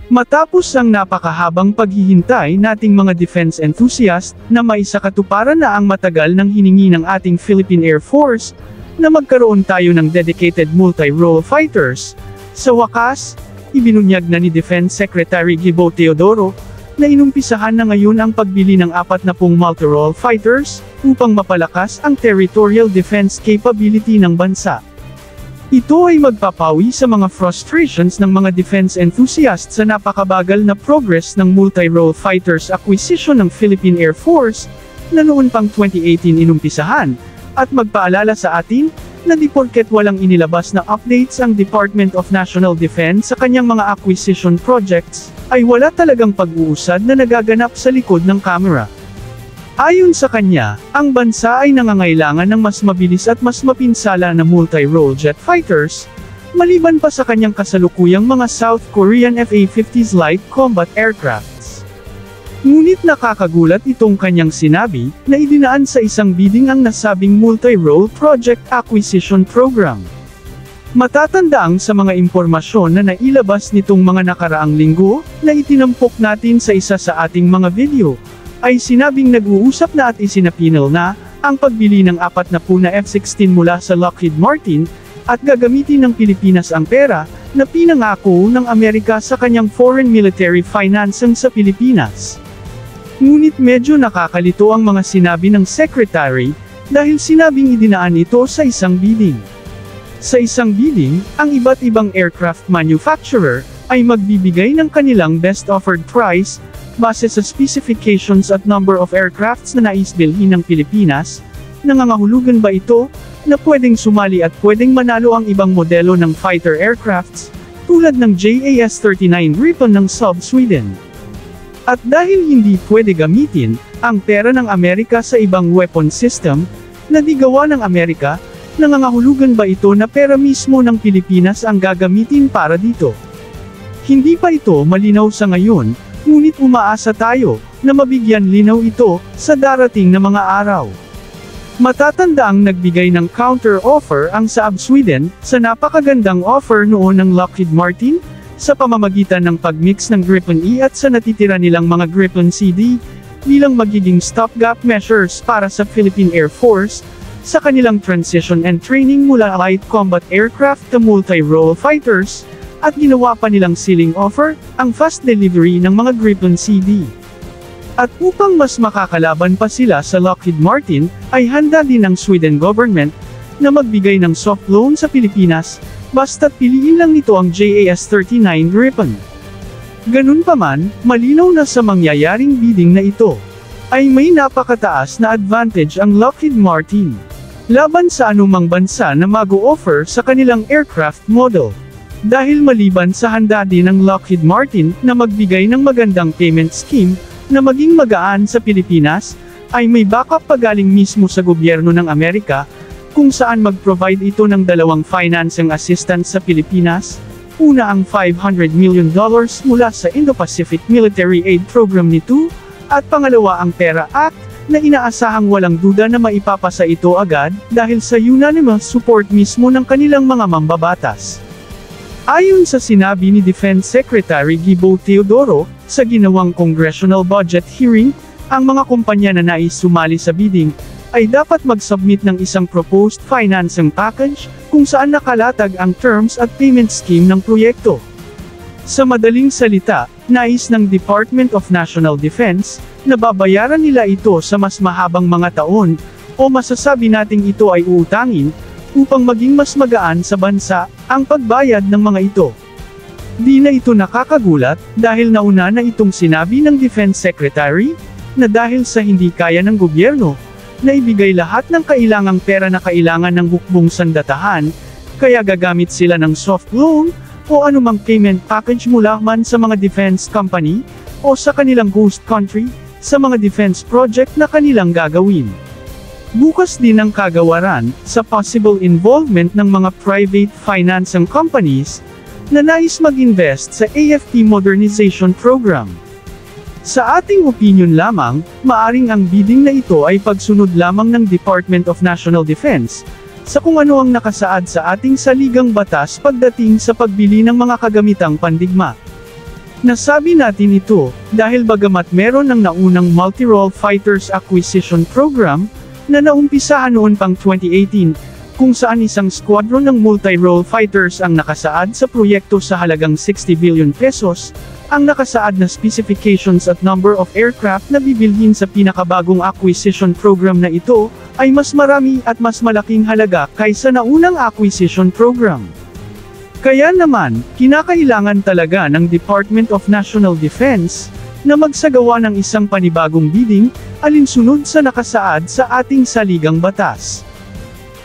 Matapos ang napakahabang paghihintay nating mga defense enthusiast na maisakatuparan na ang matagal ng hiningi ng ating Philippine Air Force, na magkaroon tayo ng dedicated multi-role fighters, sa wakas, ibinunyag na ni Defense Secretary Gibo Teodoro, na inumpisahan na ngayon ang pagbili ng 40 multi-role fighters, upang mapalakas ang territorial defense capability ng bansa. Ito ay magpapawi sa mga frustrations ng mga defense enthusiasts sa napakabagal na progress ng multi-role fighters acquisition ng Philippine Air Force, na noon pang 2018 inumpisahan, at magpaalala sa atin, na di porket walang inilabas na updates ang Department of National Defense sa kanyang mga acquisition projects, ay wala talagang pag-uusad na nagaganap sa likod ng kamera. Ayon sa kanya, ang bansa ay nangangailangan ng mas mabilis at mas mapinsala na multi-role jet fighters, maliban pa sa kanyang kasalukuyang mga South Korean FA-50s light combat aircrafts. Ngunit nakakagulat itong kanyang sinabi, na idinaan sa isang bidding ang nasabing multi-role project acquisition program. Matatandaang sa mga impormasyon na nailabas nitong mga nakaraang linggo, na itinampok natin sa isa sa ating mga video, ay sinabing nag-uusap na at isinapinal na, ang pagbili ng 40 na F-16 mula sa Lockheed Martin, at gagamitin ng Pilipinas ang pera, na pinangako ng Amerika sa kanyang foreign military financing sa Pilipinas. Ngunit medyo nakakalito ang mga sinabi ng Secretary, dahil sinabing idinaan ito sa isang bidding. Sa isang bidding, ang iba't ibang aircraft manufacturer, ay magbibigay ng kanilang best offered price, base sa specifications at number of aircrafts na nais bilhin ng Pilipinas. Nangangahulugan ba ito, na pwedeng sumali at pwedeng manalo ang ibang modelo ng fighter aircrafts, tulad ng JAS-39 Gripen ng Saab Sweden? At dahil hindi pwede gamitin, ang pera ng Amerika sa ibang weapon system, na di gawa ng Amerika, nangangahulugan ba ito na pera mismo ng Pilipinas ang gagamitin para dito? Hindi pa ito malinaw sa ngayon, ngunit umaasa tayo, na mabigyan linaw ito, sa darating na mga araw. Matatandaang nagbigay ng counter-offer ang Saab Sweden, sa napakagandang offer noon ng Lockheed Martin, sa pamamagitan ng pagmix ng Gripen E at sa natitira nilang mga Gripen CD, bilang magiging stopgap measures para sa Philippine Air Force, sa kanilang transition and training mula light combat aircraft to multi-role fighters, at ginawa pa nilang ceiling offer, ang fast delivery ng mga Gripen CD. At upang mas makakalaban pa sila sa Lockheed Martin, ay handa din ang Sweden government, na magbigay ng soft loan sa Pilipinas, basta't piliin lang nito ang JAS-39 Gripen. Ganun pa man, malinaw na sa mangyayaring bidding na ito, ay may napakataas na advantage ang Lockheed Martin, laban sa anumang bansa na mag-o-offer sa kanilang aircraft model. Dahil maliban sa handa din ng Lockheed Martin na magbigay ng magandang payment scheme, na maging magaan sa Pilipinas, ay may backup pa galing mismo sa gobyerno ng Amerika, kung saan mag-provide ito ng dalawang financing assistance sa Pilipinas. Una ang $500 million mula sa Indo-Pacific Military Aid Program nito, at pangalawa ang PERA Act, na inaasahang walang duda na maipapasa ito agad, dahil sa unanimous support mismo ng kanilang mga mambabatas. Ayon sa sinabi ni Defense Secretary Gibo Teodoro, sa ginawang congressional budget hearing, ang mga kumpanya na nais sumali sa bidding, ay dapat mag-submit ng isang proposed financing package, kung saan nakalatag ang terms at payment scheme ng proyekto. Sa madaling salita, nais ng Department of National Defense, na babayaran nila ito sa mas mahabang mga taon, o masasabi nating ito ay uutangin, upang maging mas magaan sa bansa, ang pagbayad ng mga ito. Di na ito nakakagulat, dahil nauna na itong sinabi ng Defense Secretary, na dahil sa hindi kaya ng gobyerno, na ibigay lahat ng kailangang pera na kailangan ng hukbong sandatahan, kaya gagamit sila ng soft loan, o anumang payment package mula man sa mga defense company, o sa kanilang host country, sa mga defense project na kanilang gagawin. Bukas din ang kagawaran, sa possible involvement ng mga private financing companies, na nais mag-invest sa AFP Modernization Program. Sa ating opinion lamang, maaring ang bidding na ito ay pagsunod lamang ng Department of National Defense, sa kung ano ang nakasaad sa ating saligang batas pagdating sa pagbili ng mga kagamitang pandigma. Nasabi natin ito, dahil bagamat meron ng naunang Multi-Role Fighters Acquisition Program, na naumpisahan noon pang 2018, kung saan isang squadron ng multi-role fighters ang nakasaad sa proyekto sa halagang 60 billion pesos, ang nakasaad na specifications at number of aircraft na bibilhin sa pinakabagong acquisition program na ito, ay mas marami at mas malaking halaga kaysa naunang acquisition program. Kaya naman, kinakailangan talaga ng Department of National Defense na magsagawa ng isang panibagong bidding, alinsunod sa nakasaad sa ating saligang batas.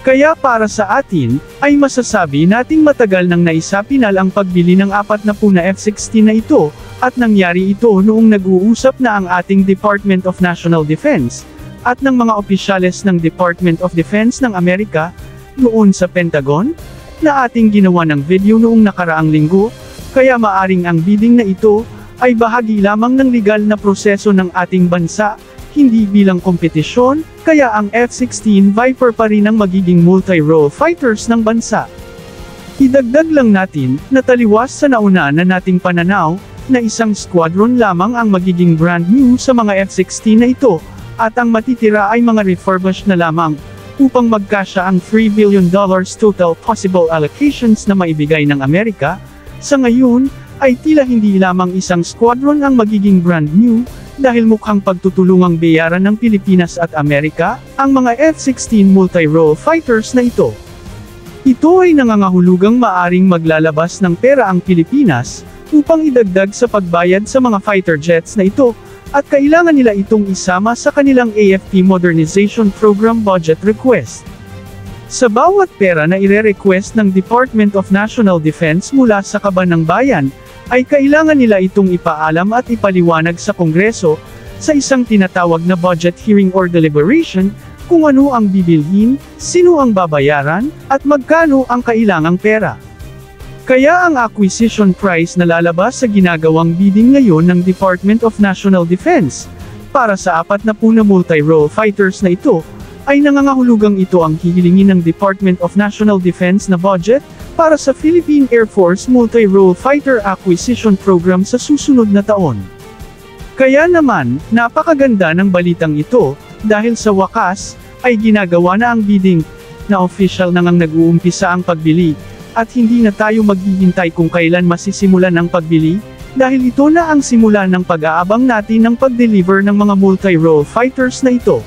Kaya para sa atin, ay masasabi nating matagal nang naisapinal ang pagbili ng 40 na F-16 na ito, at nangyari ito noong nag-uusap na ang ating Department of National Defense, at ng mga opisyales ng Department of Defense ng Amerika, noon sa Pentagon, na ating ginawa ng video noong nakaraang linggo, kaya maaring ang bidding na ito, ay bahagi lamang ng legal na proseso ng ating bansa, hindi bilang kompetisyon, kaya ang F-16 Viper pa rin ang magiging multi-role fighters ng bansa. Idagdag lang natin, na taliwas sa nauna na nating pananaw, na isang squadron lamang ang magiging brand new sa mga F-16 na ito, at ang matitira ay mga refurbished na lamang, upang magkasya ang $3 billion total possible allocations na maibigay ng Amerika. Sa ngayon, ay tila hindi lamang isang squadron ang magiging brand new, dahil mukhang pagtutulungang bayaran ng Pilipinas at Amerika, ang mga F-16 multi-role fighters na ito. Ito ay nangangahulugang maaring maglalabas ng pera ang Pilipinas, upang idagdag sa pagbayad sa mga fighter jets na ito, at kailangan nila itong isama sa kanilang AFP Modernization Program budget request. Sa bawat pera na ire-request ng Department of National Defense mula sa kaban ng bayan, ay kailangan nila itong ipaalam at ipaliwanag sa Kongreso, sa isang tinatawag na budget hearing or deliberation, kung ano ang bibilhin, sino ang babayaran, at magkano ang kailangang pera. Kaya ang acquisition price na lalabas sa ginagawang bidding ngayon ng Department of National Defense, para sa 40 na multi-role fighters na ito, ay nangangahulugang ito ang hihilingin ng Department of National Defense na budget, para sa Philippine Air Force Multi-Role Fighter Acquisition Program sa susunod na taon. Kaya naman, napakaganda ng balitang ito, dahil sa wakas, ay ginagawa na ang bidding, na official na ngang nag-uumpisa ang pagbili, at hindi na tayo maghihintay kung kailan masisimulan ang pagbili, dahil ito na ang simula ng pag-aabang natin ng pag-deliver ng mga multi-role fighters na ito.